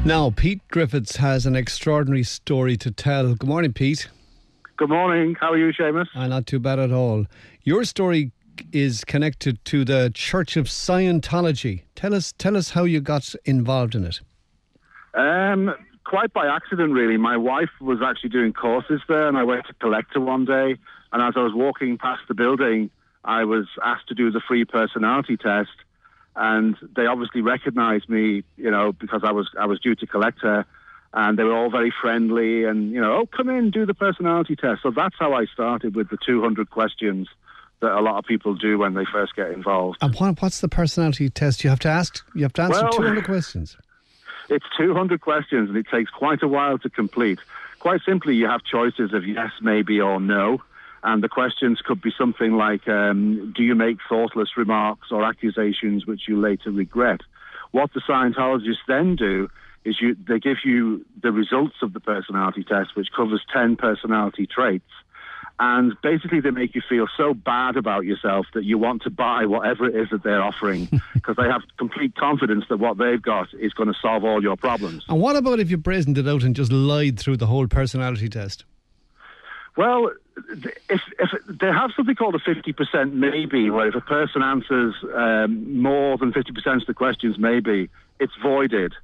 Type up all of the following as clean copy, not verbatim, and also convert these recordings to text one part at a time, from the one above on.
Now, Pete Griffiths has an extraordinary story to tell. Good morning, Pete. Good morning. How are you, Seamus? Not too bad at all. Your story is connected to the Church of Scientology. Tell us how you got involved in it. Quite by accident, really. My wife was actually doing courses there, and I went to collect her one day. And as I was walking past the building, I was asked to do the free personality test. And they obviously recognized me, because I was due to collect her. And they were all very friendly and, oh, come in, do the personality test. So that's how I started with the 200 questions that a lot of people do when they first get involved. And what's the personality test? You have to answer 200 questions. It's 200 questions, and it takes quite a while to complete. Quite simply, you have choices of yes, maybe, or no. And the questions could be something like, do you make thoughtless remarks or accusations which you later regret? What the Scientologists then do is they give you the results of the personality test, which covers 10 personality traits. And basically they make you feel so bad about yourself that you want to buy whatever it is that they're offering because they have complete confidence that what they've got is going to solve all your problems. And what about if you brazened it out and just lied through the whole personality test? Well, if they have something called a 50% maybe, where if a person answers more than 50% of the questions maybe, it's voided.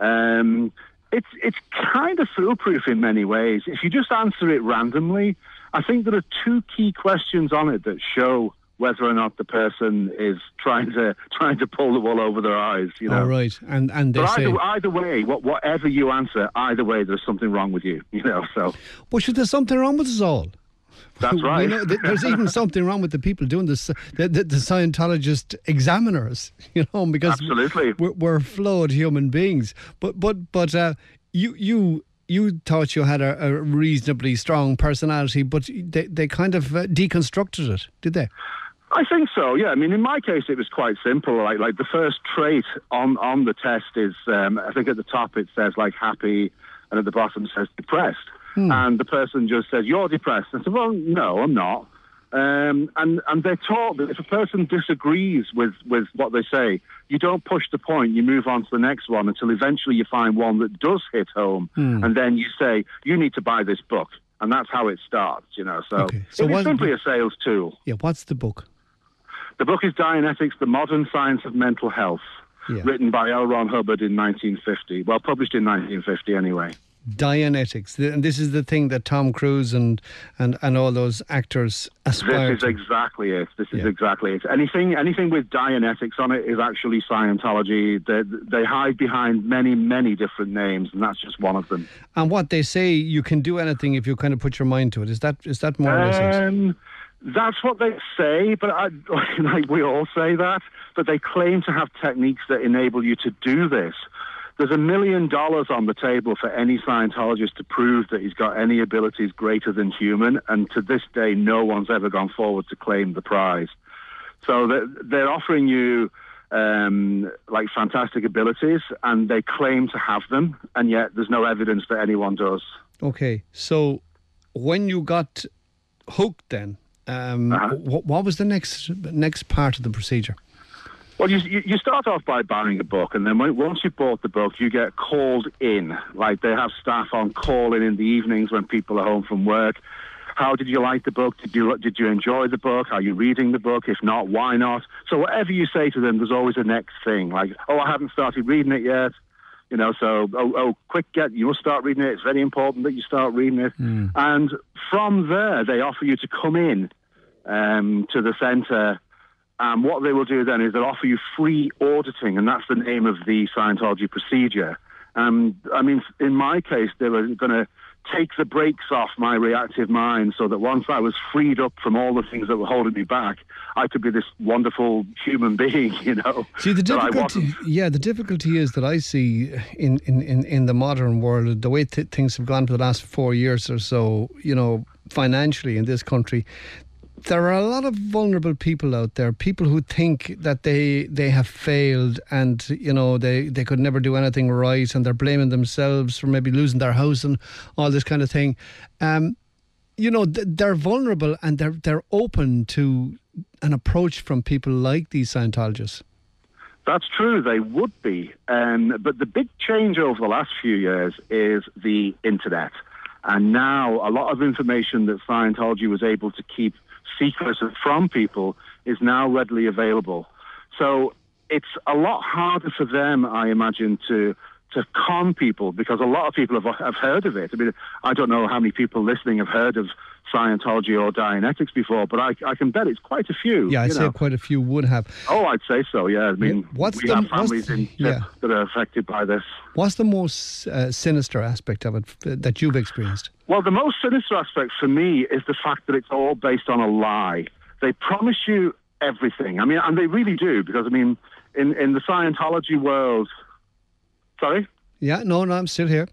It's kind of foolproof in many ways. If you just answer it randomly, I think there are two key questions on it that show whether or not the person is trying to pull the wool over their eyes. Oh, right. And they but say either way, whatever you answer, either way, there's something wrong with you. So. But should there's something wrong with us all? That's right. There's even something wrong with the people doing this, the Scientologist examiners, because absolutely we're flawed human beings. But you thought you had a reasonably strong personality, but they kind of deconstructed it, did they? I think so, yeah. I mean, in my case, it was quite simple. Like the first trait on the test is, I think at the top it says like happy, and at the bottom it says depressed. And the person just says, you're depressed. I said, well, no, I'm not. And they're taught that if a person disagrees with what they say, you don't push the point, you move on to the next one until eventually you find one that does hit home. And then you say, you need to buy this book. And that's how it starts, So, okay. So it's simply a sales tool. Yeah, what's the book? The book is Dianetics, The Modern Science of Mental Health, written by L. Ron Hubbard in 1950. Well, published in 1950 anyway. Dianetics, and this is the thing that Tom Cruise and all those actors aspire to. This is exactly it. This is exactly it. Anything with Dianetics on it is actually Scientology. They hide behind many, many different names, and that's just one of them. And what they say, you can do anything if you kind of put your mind to it. Is that more or less it? That's what they say, but we all say that. But they claim to have techniques that enable you to do this. There's $1 million on the table for any Scientologist to prove that he's got any abilities greater than human, and to this day, no one's ever gone forward to claim the prize. So they're offering you like fantastic abilities, and they claim to have them, and yet there's no evidence that anyone does. Okay, so when you got hooked, then what was the next part of the procedure? Well, you start off by buying a book, and then once you've bought the book, you get called in. Like they have staff on call in the evenings when people are home from work. How did you like the book? Did you enjoy the book? Are you reading the book? If not, why not? So whatever you say to them, there's always a next thing. Like, oh, I haven't started reading it yet. So, quick, you must start reading it. It's very important that you start reading it. And from there, they offer you to come in to the centre. What they will do then is they'll offer you free auditing, and that's the name of the Scientology procedure. I mean, in my case, they were going to take the brakes off my reactive mind so that once I was freed up from all the things that were holding me back, I could be this wonderful human being, See, the difficulty is that I see in the modern world, the way things have gone for the last 4 years or so, financially in this country, there are a lot of vulnerable people out there, people who think that they have failed and, they could never do anything right, and they're blaming themselves for maybe losing their house and all this kind of thing. They're vulnerable, and they're open to an approach from people like these Scientologists. That's true, they would be. But the big change over the last few years is the internet. And now a lot of information that Scientology was able to keep secret from people is now readily available. So it's a lot harder for them, I imagine, to con people, because a lot of people have heard of it. I mean, I don't know how many people listening have heard of Scientology or Dianetics before, but I can bet it's quite a few. Yeah, I'd say quite a few would have. Oh, I'd say so, yeah. I mean, we have families in Tipp that are affected by this. What's the most sinister aspect of it that you've experienced? Well, the most sinister aspect for me is the fact that it's all based on a lie. They promise you everything. I mean, and they really do, because, I mean, in the Scientology world... Sorry? Yeah, no, I'm still here.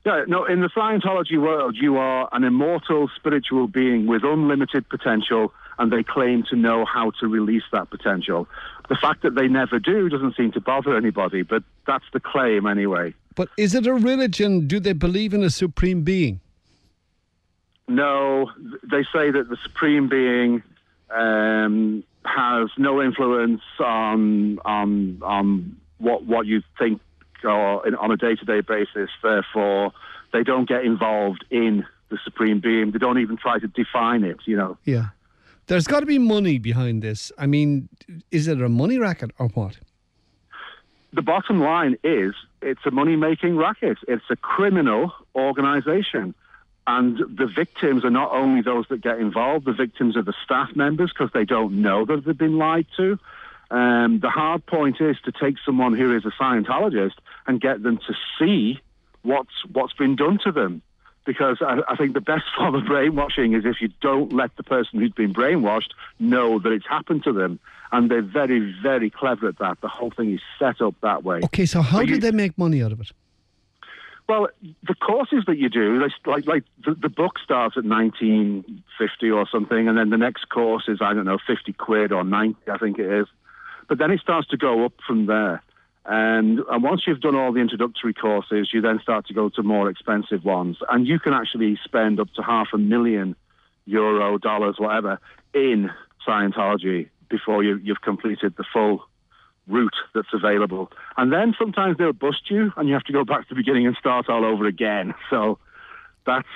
Yeah, no, in the Scientology world, you are an immortal spiritual being with unlimited potential, and they claim to know how to release that potential. The fact that they never do doesn't seem to bother anybody, but that's the claim anyway. But is it a religion? Do they believe in a supreme being? No, they say that the supreme being has no influence on what you think or on a day-to-day basis. Therefore, they don't get involved in the supreme being. They don't even try to define it, you know. Yeah. There's got to be money behind this. I mean, is it a money racket or what? The bottom line is it's a money-making racket. It's a criminal organisation. And the victims are not only those that get involved, the victims are the staff members, because they don't know that they've been lied to. The hard point is to take someone who is a Scientologist and get them to see what's been done to them. Because I think the best form of brainwashing is if you don't let the person who's been brainwashed know that it's happened to them. And they're very, very clever at that. The whole thing is set up that way. Okay, so how did they make money out of it? Well, the courses that you do, like the book starts at $19.50 or something, and then the next course is, I don't know, 50 quid or 90, I think it is. But then it starts to go up from there. And once you've done all the introductory courses, you then start to go to more expensive ones. And you can actually spend up to €500,000, dollars, whatever, in Scientology before you've completed the full route that's available. And then sometimes they'll bust you and you have to go back to the beginning and start all over again. So that's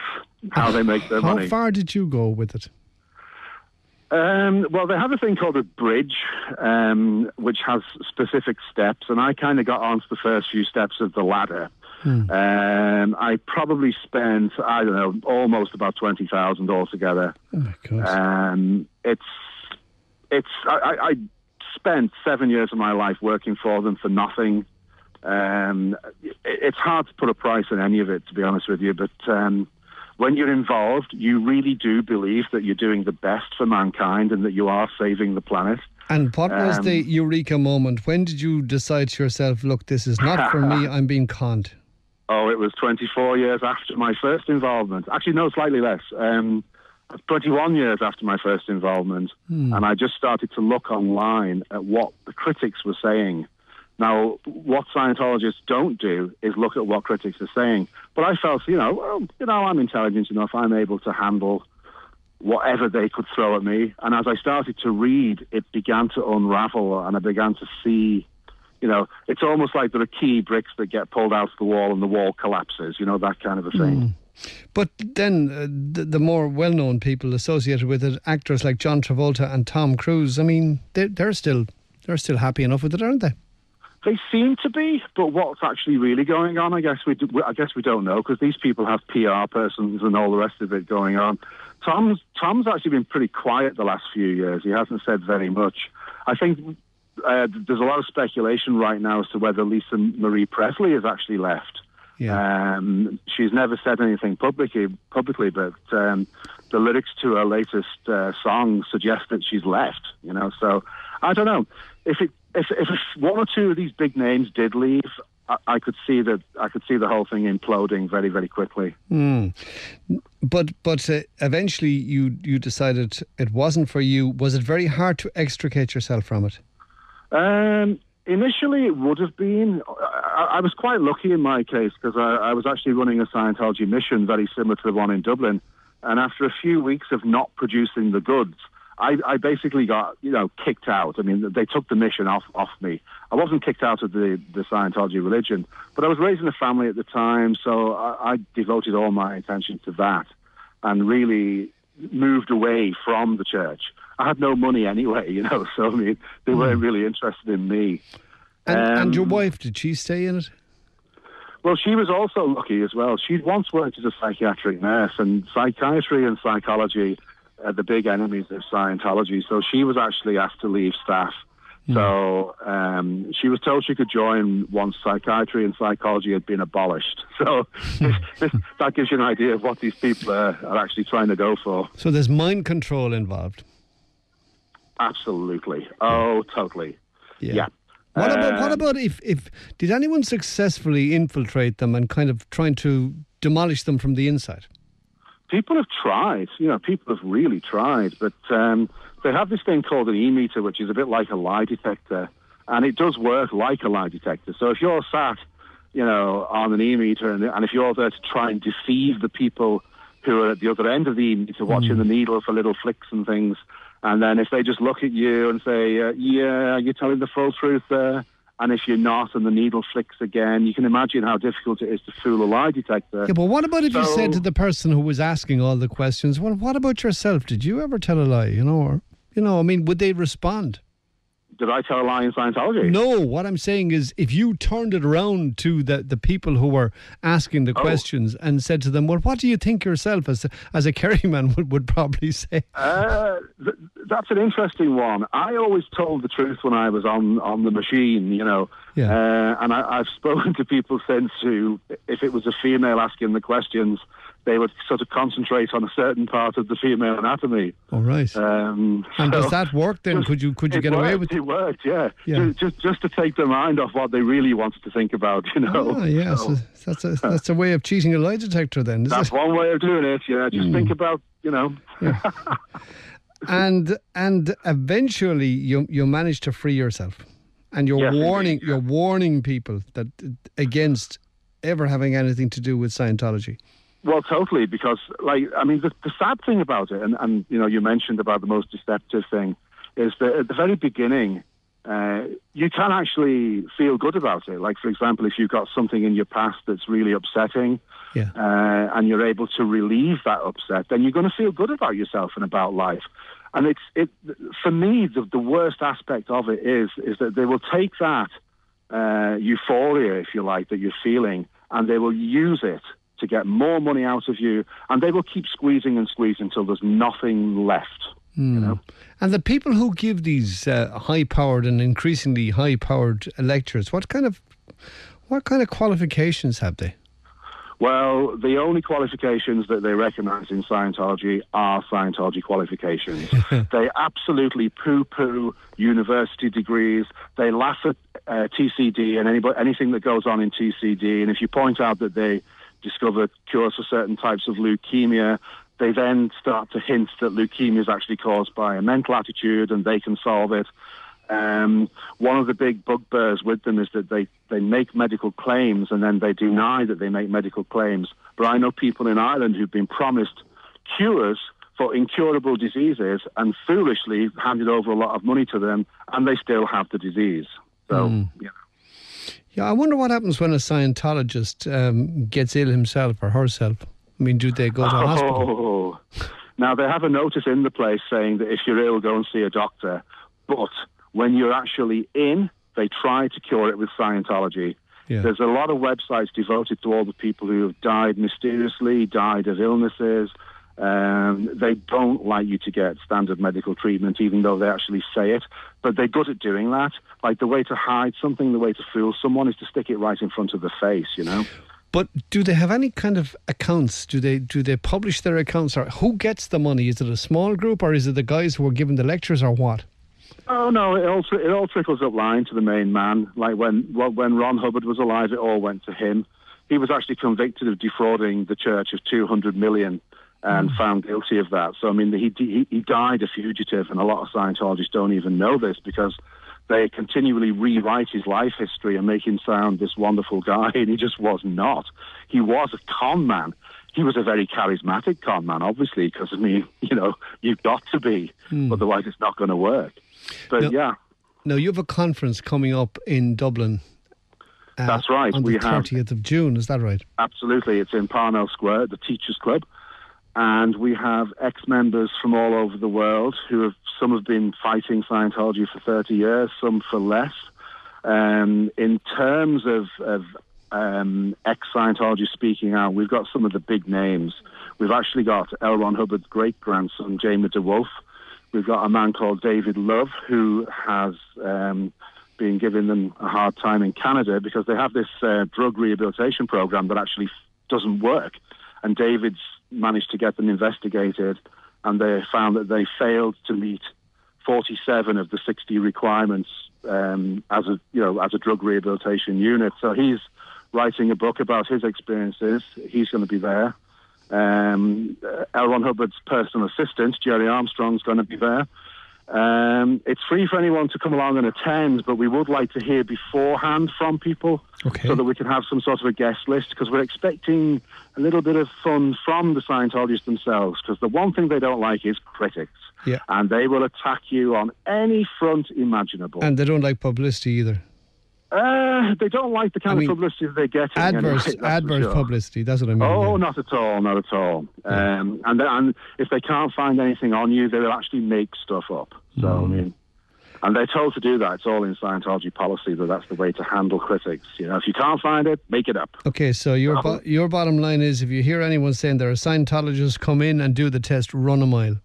how they make their money. How far did you go with it? Well, they have a thing called a bridge, which has specific steps, and I kind of got onto the first few steps of the ladder. I probably spent, I don't know, almost about 20,000 altogether. Oh my God. I spent 7 years of my life working for them for nothing. It's hard to put a price on any of it, to be honest with you, but when you're involved, you really do believe that you're doing the best for mankind and that you are saving the planet. And what was the Eureka moment? When did you decide to yourself, look, this is not for me, I'm being conned? Oh, it was 24 years after my first involvement. Actually, no, slightly less. 21 years after my first involvement. And I just started to look online at what the critics were saying. Now, what Scientologists don't do is look at what critics are saying. But I felt, I'm intelligent enough. I'm able to handle whatever they could throw at me. And as I started to read, it began to unravel, and I began to see, it's almost like there are key bricks that get pulled out of the wall and the wall collapses, that kind of a thing. But then the more well-known people associated with it, actors like John Travolta and Tom Cruise, I mean, they're still happy enough with it, aren't they? They seem to be, but what's actually really going on, I guess we don't know, because these people have PR persons and all the rest of it going on. Tom's actually been pretty quiet the last few years. He hasn't said very much. I think there's a lot of speculation right now as to whether Lisa Marie Presley has actually left. Yeah. She's never said anything publicly, but the lyrics to her latest song suggest that she's left. So I don't know if one or two of these big names did leave. I could see the whole thing imploding very, very quickly. But eventually you decided it wasn't for you. Was it very hard to extricate yourself from it? Initially, it would have been. I was quite lucky in my case because I was actually running a Scientology mission very similar to the one in Dublin. And after a few weeks of not producing the goods, I basically got, kicked out. I mean, they took the mission off me. I wasn't kicked out of the Scientology religion, but I was raised in a family at the time, so I devoted all my attention to that and really moved away from the church. I had no money anyway, so I mean, they weren't really interested in me. And your wife, did she stay in it? Well, she was also lucky as well. She'd once worked as a psychiatric nurse, and psychiatry and psychology are the big enemies of Scientology. So she was actually asked to leave staff. So she was told she could join once psychiatry and psychology had been abolished. So that gives you an idea of what these people are actually trying to go for. So there's mind control involved? Absolutely. Oh, totally. Yeah. What about if did anyone successfully infiltrate them and kind of trying to demolish them from the inside? People have tried. People have really tried, but they have this thing called an Emeter, which is a bit like a lie detector, and it does work like a lie detector. So if you're sat, on an Emeter, and if you're there to try and deceive the people who are at the other end of the Emeter watching the needle for little flicks and things, and then if they just look at you and say, yeah, you're telling the full truth there, and if you're not and the needle flicks again, you can imagine how difficult it is to fool a lie detector. Yeah, but what about if you said to the person who was asking all the questions, well, what about yourself? Did you ever tell a lie, would they respond? Did I tell a lie in Scientology? No, what I'm saying is if you turned it around to the people who were asking the questions and said to them, well, what do you think yourself, as a Kerryman would probably say? That's an interesting one. I always told the truth when I was on the machine, and I've spoken to people since who, if it was a female asking the questions, they would sort of concentrate on a certain part of the female anatomy. All right. And does that work then? Could you get away with it? It worked, yeah. Just to take their mind off what they really wanted to think about, Oh, yeah. So that's a way of cheating a lie detector then, is it? That's one way of doing it, yeah. Just think about, Yeah. And eventually you manage to free yourself. And you're warning people that against ever having anything to do with Scientology. Well, totally, because, the sad thing about it, and you mentioned about the most deceptive thing, is that at the very beginning, you can actually feel good about it. Like, for example, if you've got something in your past that's really upsetting, and you're able to relieve that upset, then you're going to feel good about yourself and about life. And for me, the worst aspect of it is that they will take that euphoria, if you like, that you're feeling, and they will use it to get more money out of you, and they will keep squeezing and squeezing until there's nothing left. And the people who give these high-powered and increasingly high-powered lectures, what kind of qualifications have they? Well, the only qualifications that they recognise in Scientology are Scientology qualifications. They absolutely poo-poo university degrees. They laugh at TCD and anything that goes on in TCD, and if you point out that they discover cures for certain types of leukemia, they then start to hint that leukemia is actually caused by a mental attitude and they can solve it. One of the big bugbears with them is that they make medical claims and then they deny that they make medical claims. But I know people in Ireland who've been promised cures for incurable diseases and foolishly handed over a lot of money to them, and they still have the disease. So, Yeah, I wonder what happens when a Scientologist gets ill himself or herself. I mean, do they go to hospital? Now, they have a notice in the place saying that if you're ill, go and see a doctor. But when you're actually in, they try to cure it with Scientology. Yeah. There's a lot of websites devoted to all the people who have died mysteriously, died of illnesses. They don't like you to get standard medical treatment, even though they actually say it. But they're good at doing that. Like, the way to hide something, the way to fool someone is to stick it right in front of the face, But do they have any kind of accounts? Do they publish their accounts? Or who gets the money? Is it a small group, or is it the guys who are giving the lectures, or what? Oh, no, it all trickles up line to the main man. Like when Ron Hubbard was alive, it all went to him. He was actually convicted of defrauding the church of $200 million and found guilty of that. So, I mean, he died a fugitive, and a lot of Scientologists don't even know this because they continually rewrite his life history and make him sound this wonderful guy, and he just was not. He was a con man. he was a very charismatic con man, obviously, because, I mean, you know, you've got to be, otherwise it's not going to work. But now, Now, you have a conference coming up in Dublin. That's right. On the 30th of June, is that right? Absolutely. It's in Parnell Square, the Teachers Club. And we have ex-members from all over the world some have been fighting Scientology for 30 years, some for less. In terms of ex-Scientology speaking out, we've got some of the big names. We've actually got L. Ron Hubbard's great-grandson, James DeWolf. We've got a man called David Love, who has been giving them a hard time in Canada because they have this drug rehabilitation program that actually doesn't work. And David's managed to get them investigated, and they found that they failed to meet 47 of the 60 requirements as a drug rehabilitation unit. So he's writing a book about his experiences. He's going to be there. L. Ron Hubbard's personal assistant, Jerry Armstrong's going to be there. It's free for anyone to come along and attend, but we would like to hear beforehand from people so that we can have some sort of a guest list, because we're expecting a little bit of fun from the Scientologists themselves, because the one thing they don't like is critics. Yeah. And they will attack you on any front imaginable. And they don't like publicity either. They don't like the kind of publicity that they get. Adverse publicity, that's what I mean. Oh, not at all, not at all. Yeah. And if they can't find anything on you, they will actually make stuff up. So, I mean, and they're told to do that. It's all in Scientology policy that's the way to handle critics. You know, if you can't find it, make it up. Okay, so your bottom line is, if you hear anyone saying they're a Scientologist, come in and do the test, run a mile.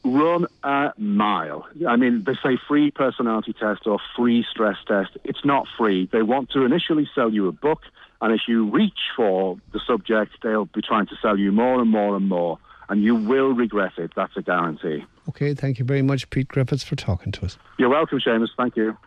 Run a mile. I mean, they say free personality test or free stress test. It's not free. They want to initially sell you a book, and if you reach for the subject, they'll be trying to sell you more and more and more, and you will regret it. That's a guarantee. Okay, thank you very much, Pete Griffiths, for talking to us. You're welcome, Seamus. Thank you.